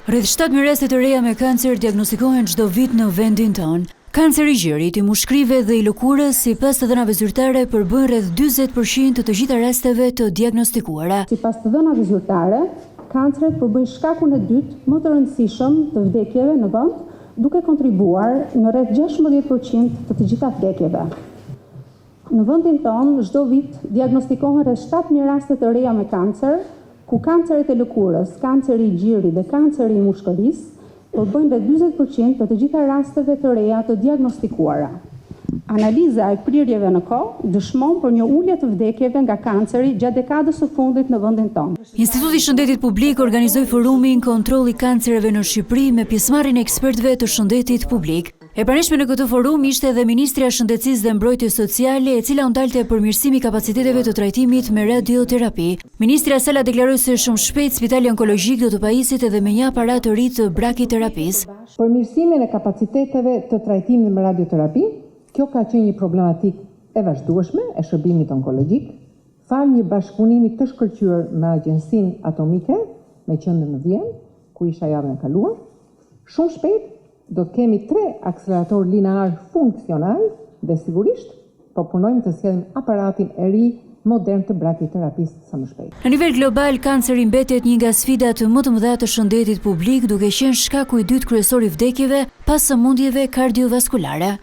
Rreth 7.000 raste të reja me kancer diagnostikohen çdo vit në vendin tonë. Kanceri i gjirit, i mushkrive dhe i lëkurës, sipas të dhënave zyrtare, përbën rreth 40% të gjitha rasteve të diagnostikuara. Sipas të dhënave zyrtare, kanceret përbëjnë shkakun e dytë më të rëndësishëm të vdekjeve në vend, duke kontribuar në rreth 16% të gjitha vdekjeve. Në vendin tonë, çdo vit diagnostikohen rreth 7.000 raste të reja me kancer, ku kanceret e lëkurës, kanceri i gjirit dhe kanceri i mushkërisë përbëjnë rreth 40% të gjitha rasteve të reja të diagnostikuara. Analiza e prirjeve në kohë dëshmon për një ulje të vdekjeve nga kanceri gjatë dekadës së fundit në vendin tonë. Instituti i Shëndetit Publik organizoi forumin Kontrolli i kancereve në Shqipëri me pjesëmarrjen e ekspertëve të shëndetit publik. E pranishme në këtë forum ishte edhe Ministrja e Shëndetësisë dhe Mbrojtjes Sociale, e cila u ndalte përmirësimi i kapaciteteve të trajtimit me radioterapi. Ministrja Sala deklaroi se shumë shpejt Spitali Onkologjik do të pajiset edhe me një aparat të ri të brakiterapisë. Përmirësimin e kapaciteteve të trajtimit me radioterapi, kjo ka qenë një problematikë e vazhdueshme e shërbimit onkologjik, fal një bashkëpunimi të shkëlqyer me Agjencinë Atomike me qendër në Vjenë, ku isha javën e kaluar. Shumë shpejt do të kemi 3 akselerator linear funksional dhe sigurisht po punojmë të sjellim aparatin e ri modern të brakiterapisë sa më shpejt. Në nivel global, kanceri mbetet një nga sfidat më të mëdha të shëndetit publik, duke qenë shkaku i dytë kryesor i vdekjeve pas sëmundjeve kardiovaskulare.